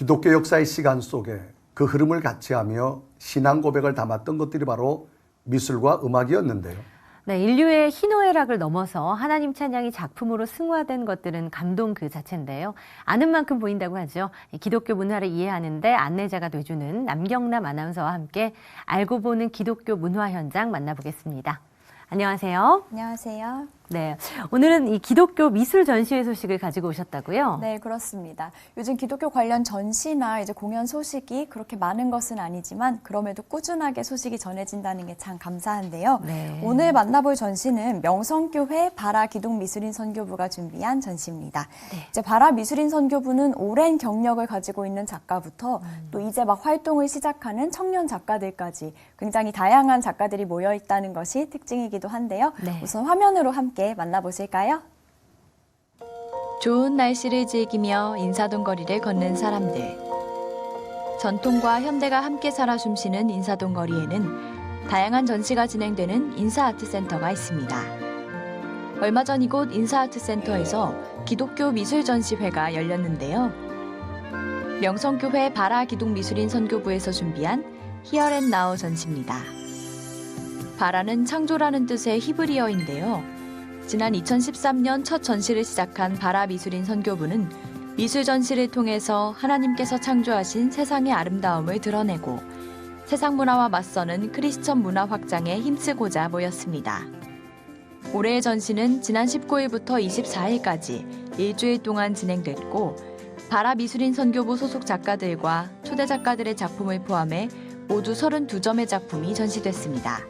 기독교 역사의 시간 속에 그 흐름을 같이 하며 신앙 고백을 담았던 것들이 바로 미술과 음악이었는데요. 네, 인류의 희노애락을 넘어서 하나님 찬양이 작품으로 승화된 것들은 감동 그 자체인데요. 아는 만큼 보인다고 하죠. 기독교 문화를 이해하는 데 안내자가 돼주는 남경남 아나운서와 함께 알고 보는 기독교 문화 현장 만나보겠습니다. 안녕하세요. 안녕하세요. 네, 오늘은 이 기독교 미술 전시회 소식을 가지고 오셨다고요? 네, 그렇습니다. 요즘 기독교 관련 전시나 이제 공연 소식이 그렇게 많은 것은 아니지만 그럼에도 꾸준하게 소식이 전해진다는 게 참 감사한데요. 네. 오늘 만나볼 전시는 명성교회 바라기독미술인 선교부가 준비한 전시입니다. 네. 이제 바라미술인 선교부는 오랜 경력을 가지고 있는 작가부터 또 이제 막 활동을 시작하는 청년 작가들까지 굉장히 다양한 작가들이 모여 있다는 것이 특징이기도 한데요. 네. 우선 화면으로 함께 만나보실까요? 좋은 날씨를 즐기며 인사동 거리를 걷는 사람들. 전통과 현대가 함께 살아 숨쉬는 인사동 거리에는 다양한 전시가 진행되는 인사아트센터가 있습니다. 얼마 전 이곳 인사아트센터에서 기독교 미술 전시회가 열렸는데요. 명성교회 바라기독미술인 선교부에서 준비한 Here and Now 전시입니다. 바라는 창조라는 뜻의 히브리어인데요. 지난 2013년 첫 전시를 시작한 바라미술인 선교부는 미술 전시를 통해서 하나님께서 창조하신 세상의 아름다움을 드러내고 세상 문화와 맞서는 크리스천 문화 확장에 힘쓰고자 모였습니다. 올해의 전시는 지난 19일부터 24일까지 일주일 동안 진행됐고 바라미술인 선교부 소속 작가들과 초대 작가들의 작품을 포함해 모두 32점의 작품이 전시됐습니다.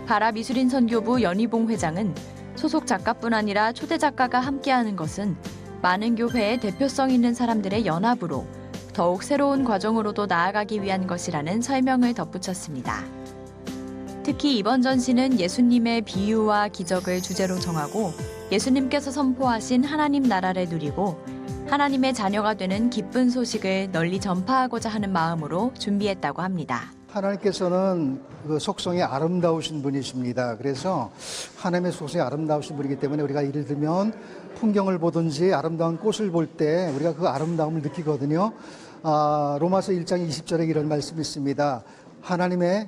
바라미술인 선교부 연희봉 회장은 소속 작가뿐 아니라 초대 작가가 함께하는 것은 많은 교회의 대표성 있는 사람들의 연합으로 더욱 새로운 과정으로도 나아가기 위한 것이라는 설명을 덧붙였습니다. 특히 이번 전시는 예수님의 비유와 기적을 주제로 정하고 예수님께서 선포하신 하나님 나라를 누리고 하나님의 자녀가 되는 기쁜 소식을 널리 전파하고자 하는 마음으로 준비했다고 합니다. 하나님께서는 그 속성이 아름다우신 분이십니다. 그래서 하나님의 속성이 아름다우신 분이기 때문에 우리가 예를 들면 풍경을 보든지 아름다운 꽃을 볼 때 우리가 그 아름다움을 느끼거든요. 로마서 1장 20절에 이런 말씀이 있습니다. 하나님이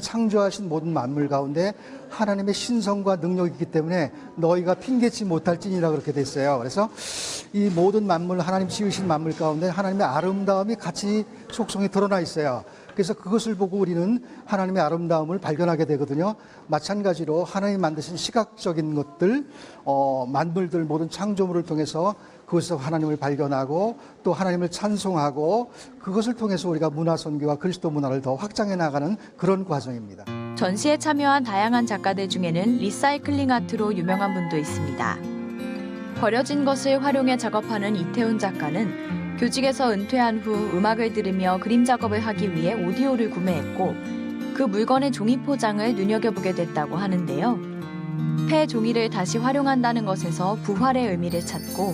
창조하신 모든 만물 가운데 하나님의 신성과 능력이 있기 때문에 너희가 핑계치 못할지니라 그렇게 됐어요. 그래서 이 모든 만물, 하나님 지으신 만물 가운데 하나님의 아름다움이 같이 속성이 드러나 있어요. 그래서 그것을 보고 우리는 하나님의 아름다움을 발견하게 되거든요. 마찬가지로 하나님 만드신 시각적인 것들, 만물들 모든 창조물을 통해서 그것에서 하나님을 발견하고 또 하나님을 찬송하고 그것을 통해서 우리가 문화선교와 그리스도 문화를 더 확장해 나가는 그런 과정입니다. 전시에 참여한 다양한 작가들 중에는 리사이클링 아트로 유명한 분도 있습니다. 버려진 것을 활용해 작업하는 이태훈 작가는 교직에서 은퇴한 후 음악을 들으며 그림 작업을 하기 위해 오디오를 구매했고 그 물건의 종이 포장을 눈여겨보게 됐다고 하는데요. 폐 종이를 다시 활용한다는 것에서 부활의 의미를 찾고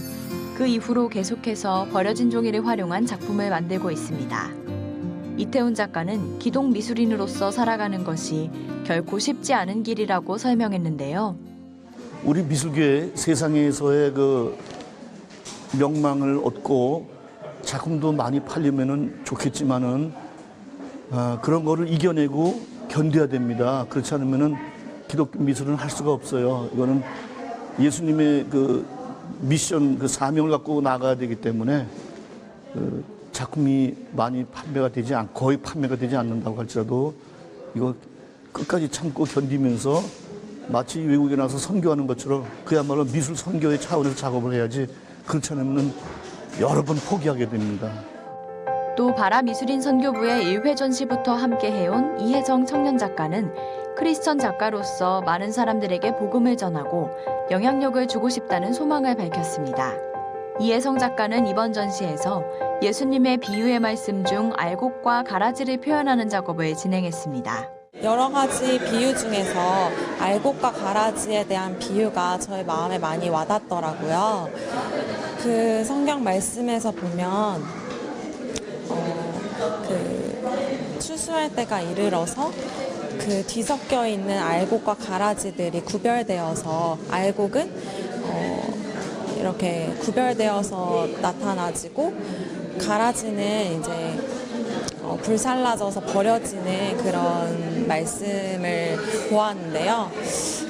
그 이후로 계속해서 버려진 종이를 활용한 작품을 만들고 있습니다. 이태훈 작가는 기독 미술인으로서 살아가는 것이 결코 쉽지 않은 길이라고 설명했는데요. 우리 미술계 세상에서의 그 명망을 얻고 작품도 많이 팔리면은 좋겠지만은 그런 거를 이겨내고 견뎌야 됩니다. 그렇지 않으면은 기독교 미술은 할 수가 없어요. 이거는 예수님의 그 미션, 그 사명을 갖고 나가야 되기 때문에 그 작품이 많이 거의 판매가 되지 않는다고 할지라도 이거 끝까지 참고 견디면서 마치 외국에 나서 선교하는 것처럼 그야말로 미술 선교의 차원에서 작업을 해야지 그렇지 않으면 여러 번 포기하게 됩니다. 또 바라미술인 선교부의 1회 전시부터 함께 해온 이혜정 청년 작가는 크리스천 작가로서 많은 사람들에게 복음을 전하고 영향력을 주고 싶다는 소망을 밝혔습니다. 이혜성 작가는 이번 전시에서 예수님의 비유의 말씀 중 알곡과 가라지를 표현하는 작업을 진행했습니다. 여러 가지 비유 중에서 알곡과 가라지에 대한 비유가 저의 마음에 많이 와닿더라고요. 그 성경 말씀에서 보면 추수할 때가 이르러서 그 뒤섞여 있는 알곡과 가라지들이 구별되어서 알곡은 이렇게 구별되어서 나타나지고 가라지는 이제 불살라져서 버려지는 그런 말씀을 보았는데요.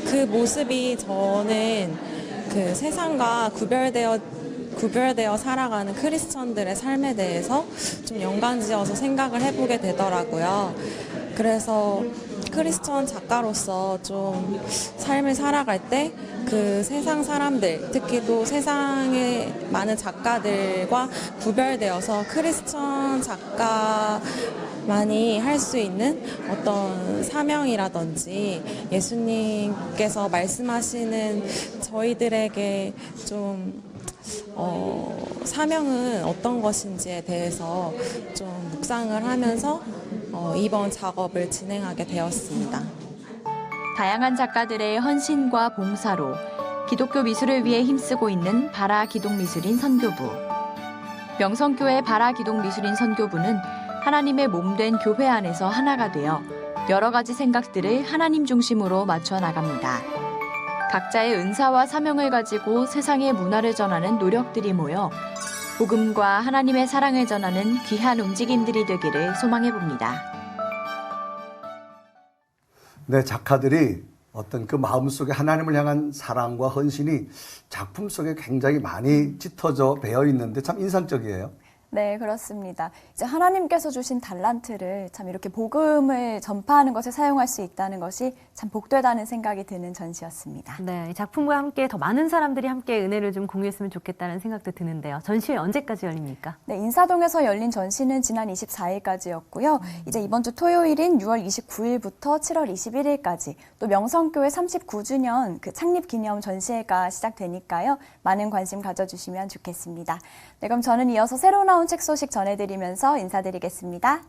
그 모습이 저는 그 세상과 구별되어 살아가는 크리스천들의 삶에 대해서 좀 연관지어서 생각을 해보게 되더라고요. 그래서 크리스천 작가로서 좀 삶을 살아갈 때 그 세상 사람들, 특히 또 세상의 많은 작가들과 구별되어서 크리스천 작가만이 할 수 있는 어떤 사명이라든지 예수님께서 말씀하시는 저희들에게 좀 사명은 어떤 것인지에 대해서 좀 묵상을 하면서 이번 작업을 진행하게 되었습니다. 다양한 작가들의 헌신과 봉사로 기독교 미술을 위해 힘쓰고 있는 바라 기독미술인 선교부. 명성교회 바라 기독미술인 선교부는 하나님의 몸된 교회 안에서 하나가 되어 여러 가지 생각들을 하나님 중심으로 맞춰 나갑니다. 각자의 은사와 사명을 가지고 세상의 문화를 전하는 노력들이 모여 복음과 하나님의 사랑을 전하는 귀한 움직임들이 되기를 소망해 봅니다. 네, 작가들이 어떤 그 마음속에 하나님을 향한 사랑과 헌신이 작품 속에 굉장히 많이 짙어져 배어 있는데 참 인상적이에요. 네, 그렇습니다. 이제 하나님께서 주신 달란트를 참 이렇게 복음을 전파하는 것에 사용할 수 있다는 것이 참 복되다는 생각이 드는 전시였습니다. 네, 이 작품과 함께 더 많은 사람들이 함께 은혜를 좀 공유했으면 좋겠다는 생각도 드는데요. 전시 언제까지 열립니까? 네, 인사동에서 열린 전시는 지난 24일까지였고요. 이제 이번 주 토요일인 6월 29일부터 7월 21일까지 또 명성교회 39주년 그 창립 기념 전시회가 시작되니까요. 많은 관심 가져주시면 좋겠습니다. 네, 그럼 저는 이어서 새로 나온 책 소식 전해드리면서 인사드리겠습니다.